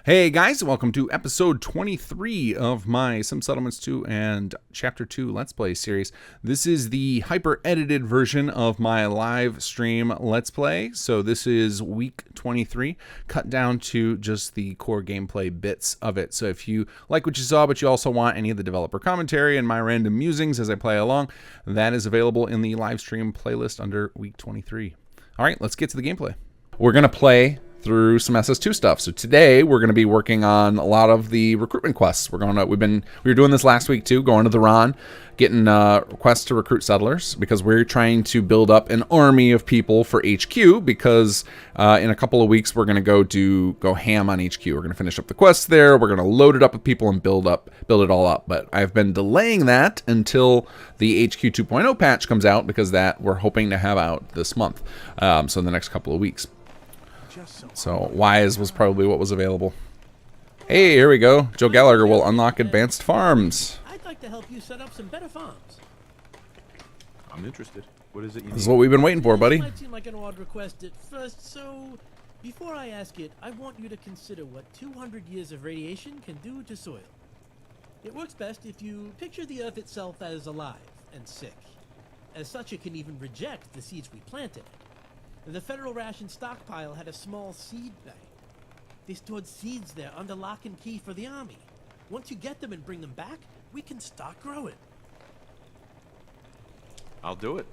Hey guys, welcome to episode 23 of my Sim Settlements 2 and Chapter 2 Let's Play series. This is the hyper-edited version of my live stream Let's Play. So this is week 23, cut down to just the core gameplay bits of it. So if you like what you saw, but you also want any of the developer commentary and my random musings as I play along, that is available in the live stream playlist under week 23. All right, let's get to the gameplay. We're going to play through some SS2 stuff. So today we're going to be working on a lot of the recruitment quests. We were doing this last week too, going to the Ron, getting quests to recruit settlers because we're trying to build up an army of people for HQ because in a couple of weeks we're going to go ham on HQ. We're going to finish up the quests there. We're going to load it up with people and build it all up. But I've been delaying that until the HQ 2.0 patch comes out because that we're hoping to have out this month. So in the next couple of weeks. So Wise was probably what was available. Hey, here we go. Joe Gallagher will unlock advanced farms. I'd like to help you set up some better farms. I'm interested. What is it you need? This is what we've been waiting for, buddy. This might seem like an odd request at first, so before I ask it, I want you to consider what 200 years of radiation can do to soil. It works best if you picture the Earth itself as alive and sick. As such, it can even reject the seeds we planted. The federal ration stockpile had a small seed bank. They stored seeds there under lock and key for the army. Once you get them and bring them back, we can start growing. I'll do it.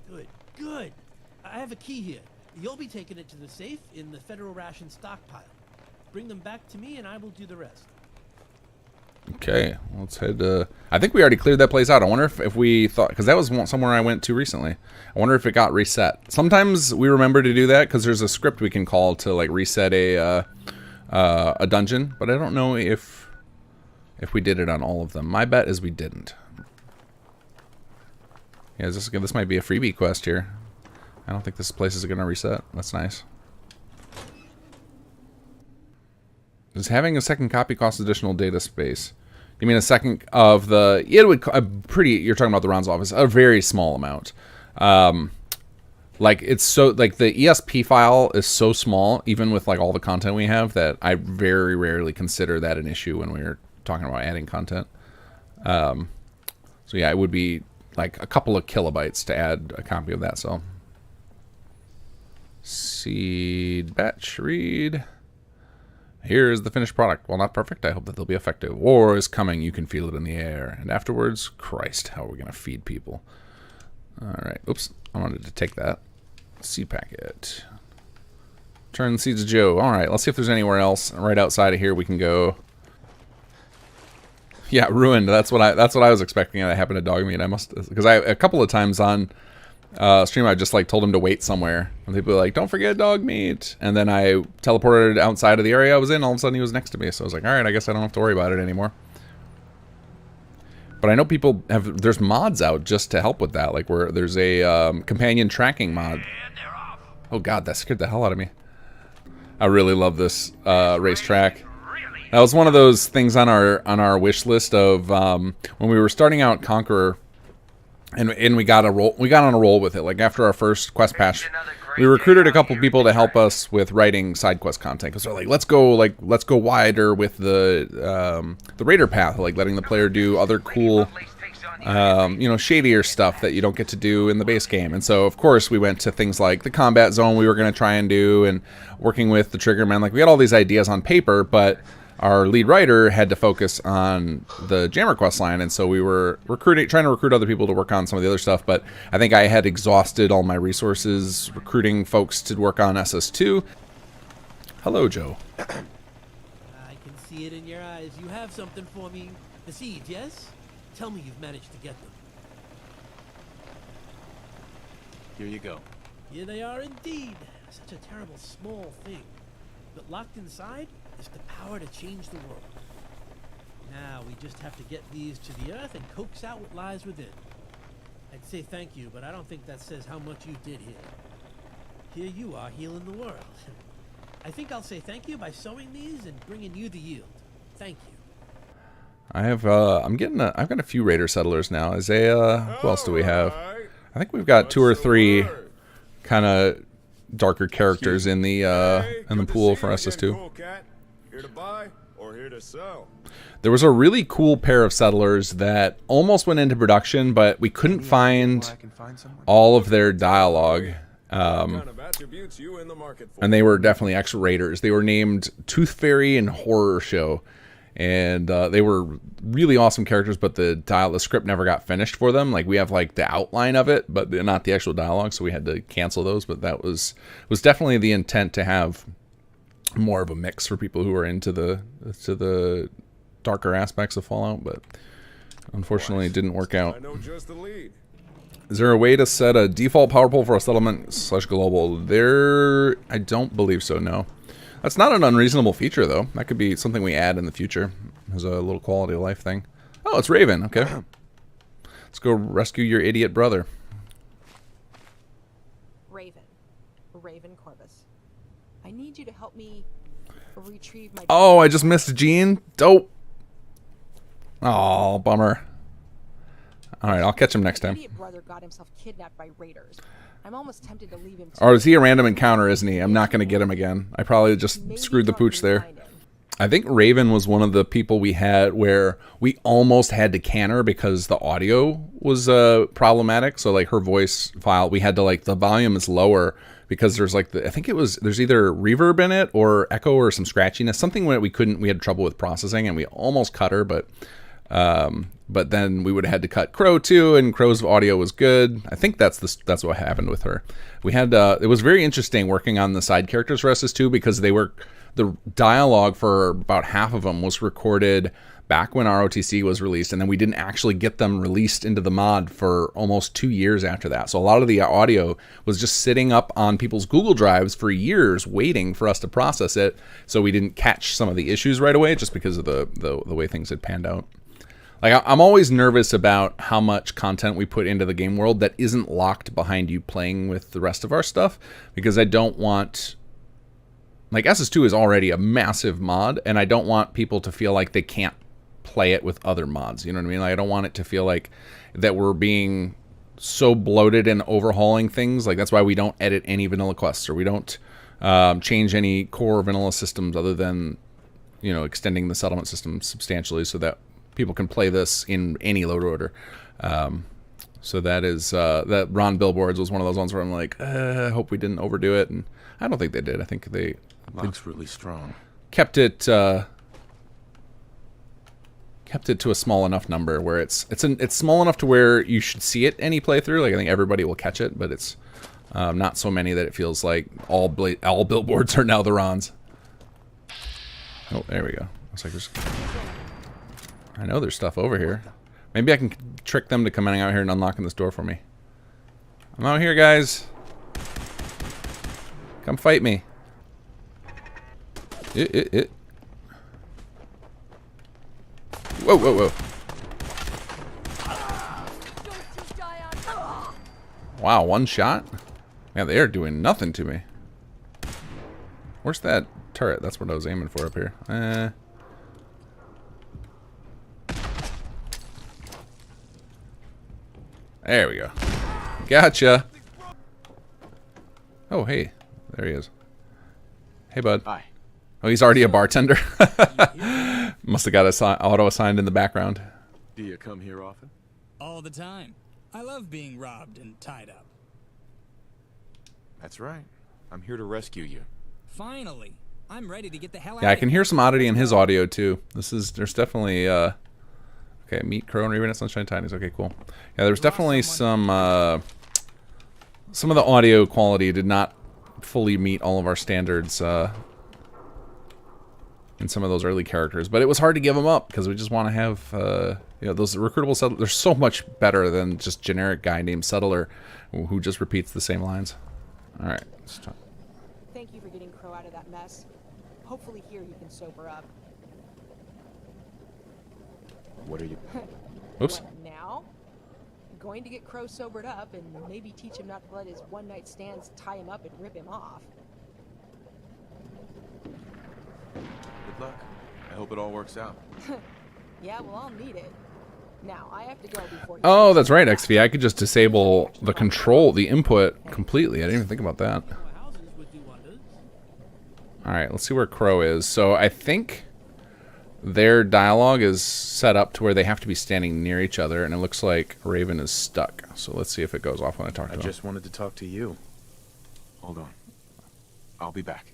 Good, good. I have a key here. You'll be taking it to the safe in the federal ration stockpile. Bring them back to me and I will do the rest. Okay, let's head to... I think we already cleared that place out. I wonder if we thought... Because that was somewhere I went to recently. I wonder if it got reset. Sometimes we remember to do that because there's a script we can call to like reset a dungeon. But I don't know if we did it on all of them. My bet is we didn't. Yeah, this might be a freebie quest here. I don't think this place is going to reset. That's nice. Does having a second copy cost additional data space? You mean a second of the... It would... You're talking about the Ron's office. A very small amount. Like, it's so... Like, the ESP file is so small, even with, like, all the content we have, that I very rarely consider that an issue when we're talking about adding content. So, yeah, it would be, like, a couple of kilobytes to add a copy of that, so... Seed batch read... Here is the finished product. While not perfect, I hope that they'll be effective. War is coming. You can feel it in the air. And afterwards, Christ, how are we going to feed people? All right. Oops. I wanted to take that. Seed packet. Turn the seeds of Joe. All right. Let's see if there's anywhere else right outside of here we can go. Yeah, ruined. That's what I was expecting to happen to dog meat. I must, because a couple of times on stream I just like told him to wait somewhere and people were like, don't forget dog meat, and then I teleported outside of the area I was in. All of a sudden he was next to me, so I was like, all right, I guess I don't have to worry about it anymore. But I know people there's mods out just to help with that, like where there's a companion tracking mod. Oh god, that scared the hell out of me. I really love this racetrack. That was one of those things on our wish list of when we were starting out Conqueror. And we got on a roll with it. Like after our first quest patch, we recruited a couple people to help us with writing side quest content. Because they're like, let's go wider with the raider path, like letting the player do other cool, shadier stuff that you don't get to do in the base game. And so of course we went to things like the combat zone we were going to try and do, and working with the Triggerman. Like we had all these ideas on paper, but our lead writer had to focus on the Jammer quest line, and so we were trying to recruit other people to work on some of the other stuff, but I think I had exhausted all my resources recruiting folks to work on SS2. Hello, Joe. I can see it in your eyes. You have something for me. The seeds, yes? Tell me you've managed to get them. Here you go. Here they are indeed. Such a terrible small thing. But locked inside is the power to change the world. Now we just have to get these to the earth and coax out what lies within. I'd say thank you, but I don't think that says how much you did here. Here you are healing the world. I think I'll say thank you by sowing these and bringing you the yield. Thank you. I've got a few raider settlers now. Isaiah, who else do we have? I think we've got 2 or 3 kind of darker characters in the pool for SS2. Here to buy or here to sell? There was a really cool pair of settlers that almost went into production, but we couldn't find all of their dialogue. What kind of attributes you in the market for? And they were definitely ex-raiders. They were named Tooth Fairy and Horror Show. And they were really awesome characters, but the script never got finished for them. Like, we have like the outline of it, but not the actual dialogue, so we had to cancel those. But that was definitely the intent, to have more of a mix for people who are into the darker aspects of Fallout, but unfortunately it didn't work out. I know just the lead. Is there a way to set a default power pole for a settlement/global? I don't believe so, no. That's not an unreasonable feature, though. That could be something we add in the future as a little quality of life thing. Oh, it's Raven. Okay. Let's go rescue your idiot brother. Raven Corvus. I need you to help me retrieve my... Oh, I just missed Gene. Dope. Oh, bummer. All right, I'll catch him next time. My idiot brother got himself kidnapped by raiders. I'm almost tempted to leave him. Or is he a random encounter, isn't he? I'm not going to get him again. I probably just screwed the pooch there. I think Raven was one of the people we had where we almost had to can her because the audio was problematic. So like her voice file, we had to like, the volume is lower because there's like I think there's either reverb in it or echo or some scratchiness, something that we had trouble with processing, and we almost cut her, but then we would have had to cut Crow too, and Crow's audio was good. I think that's what happened with her. We had it was very interesting working on the side characters for SS2 because the dialogue for about half of them was recorded back when ROTC was released, and then we didn't actually get them released into the mod for almost 2 years after that. So a lot of the audio was just sitting up on people's Google Drives for years waiting for us to process it, so we didn't catch some of the issues right away just because of the way things had panned out. Like, I'm always nervous about how much content we put into the game world that isn't locked behind you playing with the rest of our stuff, because I don't want... Like, SS2 is already a massive mod, and I don't want people to feel like they can't play it with other mods. You know what I mean? Like, I don't want it to feel like that we're being so bloated and overhauling things. Like, that's why we don't edit any vanilla quests, or we don't change any core vanilla systems other than, you know, extending the settlement system substantially so that people can play this in any load order. So that is that Ron Billboards was one of those ones where I'm like, I hope we didn't overdo it, and I don't think they did. I think they Looks really strong. kept it to a small enough number where it's small enough to where you should see it any playthrough. Like, I think everybody will catch it, but it's not so many that it feels like all billboards are now the Rons. Oh, there we go. Looks like there's... I know there's stuff over here. Maybe I can trick them to coming out here and unlocking this door for me. I'm out here, guys. Come fight me. Whoa, whoa, whoa. Wow, one shot? Yeah, they are doing nothing to me. Where's that turret? That's what I was aiming for up here. There we go. Gotcha. Oh, hey. There he is. Hey, bud. Hi. Oh, he's already a bartender. Must have got auto-assigned in the background. Do you come here often? All the time. I love being robbed and tied up. That's right. I'm here to rescue you. Finally. I'm ready to get the hell out Yeah, I of can hear some oddity in his audio, too. There's definitely, okay, meet Crow and Raven at Sunshine Tinies. Okay, cool. Yeah, there's definitely some of the audio quality did not fully meet all of our standards, in some of those early characters, but it was hard to give them up because we just want to have, you know, those recruitable settlers. They're so much better than just generic guy named Settler who just repeats the same lines. All right. Thank you for getting Crow out of that mess. Hopefully here you can sober up. What are you... Oops. What, now? Going to get Crow sobered up and maybe teach him not to let his one-night stands tie him up and rip him off. Good luck. I hope it all works out. Yeah, well, I'll need it. Now, I have to go before... Oh, that's right, XV. I could just disable the control, the input completely. I didn't even think about that. Houses would do wonders. All right, let's see where Crow is. So I think their dialogue is set up to where they have to be standing near each other, and it looks like Raven is stuck. So let's see if it goes off when I talk to him. I just wanted to talk to you. Hold on. I'll be back.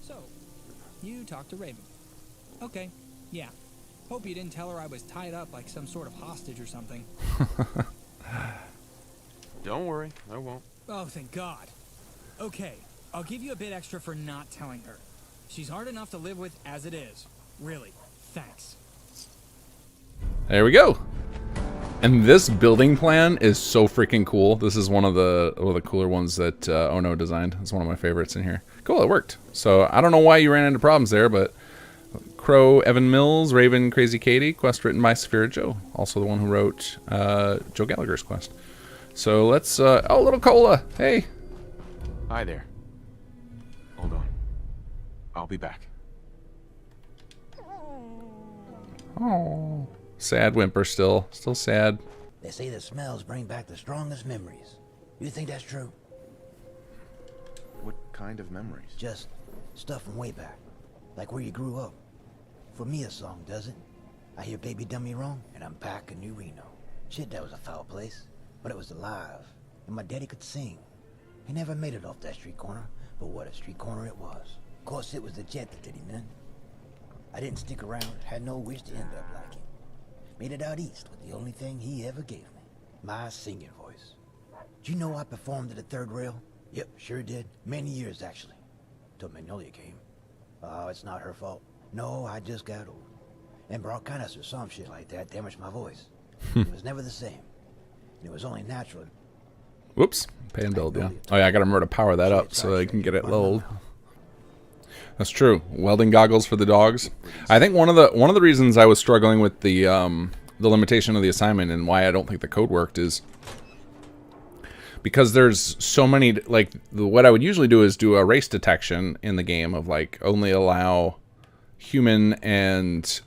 So, you talked to Raven. Okay, yeah. Hope you didn't tell her I was tied up like some sort of hostage or something. Don't worry, I won't. Oh, thank God. Okay, I'll give you a bit extra for not telling her. She's hard enough to live with as it is. Really, thanks. There we go. And this building plan is so freaking cool. This is one of the cooler ones that Ono designed. It's one of my favorites in here. Cool, it worked. So I don't know why you ran into problems there, but Crow, Evan Mills, Raven, Crazy Katie, quest written by Saphira Joe, also the one who wrote Joe Gallagher's quest. So let's, oh, little Cola, hey. Hi there. Hold on. I'll be back. Oh, sad whimper still sad. They say the smells bring back the strongest memories. You think that's true? What kind of memories? Just stuff from way back, like where you grew up. For me, a song does it. I hear Baby Done Me Wrong, and I'm back in New Reno. Shit, that was a foul place, but it was alive, and my daddy could sing. He never made it off that street corner, but what a street corner it was. Of course, it was the jet that did him in. I didn't stick around, had no wish to end up like him. Made it out east with the only thing he ever gave me, my singing voice. Do you know I performed at the third rail? Yep, sure did. Many years, actually. Till Magnolia came. Oh, it's not her fault. No, I just got old. And bronchitis or some shit like that damaged my voice. It was never the same. And it was only natural. Whoops, pay and build, yeah. Oh yeah, I gotta remember to power that up so I can get it low. That's true. Welding goggles for the dogs. I think one of the reasons I was struggling with the limitation of the assignment and why I don't think the code worked is because there's so many, like, what I would usually do is do a race detection in the game of, like, only allow human and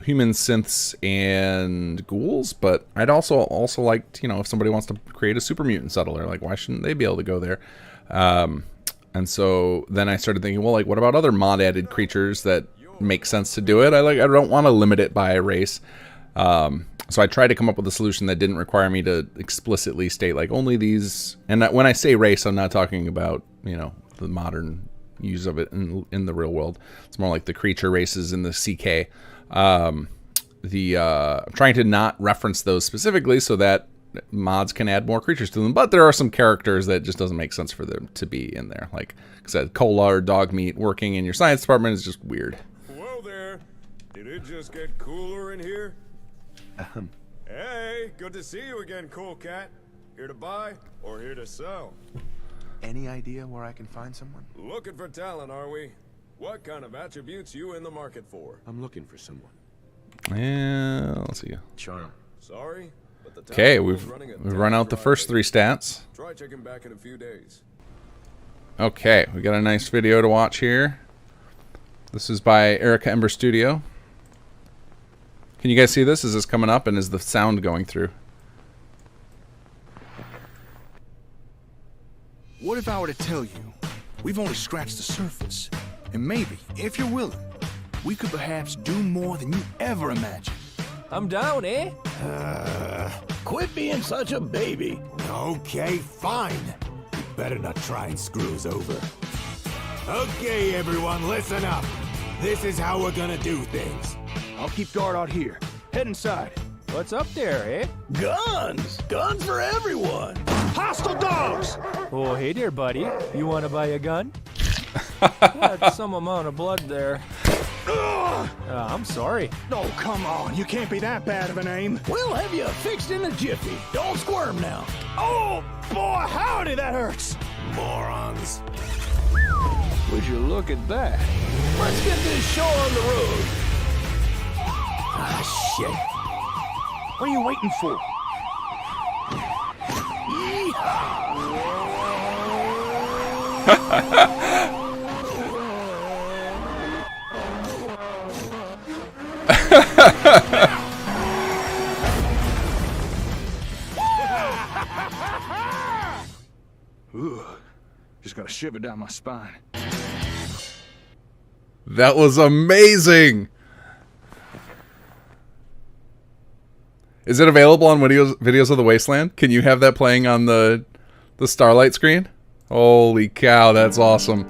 human synths and ghouls, but I'd also like, you know, if somebody wants to create a super mutant settler, like, why shouldn't they be able to go there? And so then I started thinking, well, like, what about other mod added creatures that make sense to do it? I don't want to limit it by race. So I tried to come up with a solution that didn't require me to explicitly state, like, only these. And when I say race, I'm not talking about, you know, the modern use of it in the real world. It's more like the creature races in the CK. I'm trying to not reference those specifically so that mods can add more creatures to them, but there are some characters that just doesn't make sense for them to be in there. Like I said, cola or dog meat working in your science department is just weird. Whoa there. Did it just get cooler in here? Hey, good to see you again, cool cat. Here to buy or here to sell? Any idea where I can find someone? Looking for talent, are we? What kind of attributes you in the market for? I'm looking for someone. Yeah, let's see. Charm. Sorry, but the Okay, talent we've pool's running a run out the first 3 stats. Try checking back in a few days. Okay, we got a nice video to watch here. This is by Erica Ember Studio. Can you guys see this? Is this coming up and is the sound going through? What if I were to tell you we've only scratched the surface, and maybe, if you're willing, we could perhaps do more than you ever imagined? I'm down, eh? Quit being such a baby. Okay, fine. You better not try and screw us over. Okay, everyone, listen up. This is how we're gonna do things. I'll keep guard out here. Head inside. What's up there, eh? Guns! Guns for everyone! Hostile dogs! Oh, hey there, buddy. You want to buy a gun? That's some amount of blood there. I'm sorry. Oh, come on. You can't be that bad of an aim. We'll have you fixed in a jiffy. Don't squirm now. Oh, boy, howdy, that hurts. Morons. Would you look at that? Let's get this show on the road. Ah, shit. What are you waiting for? Ooh, just gotta shiver down my spine. That was amazing. Is it available on videos of the Wasteland? Can you have that playing on the Starlight screen? Holy cow, that's awesome.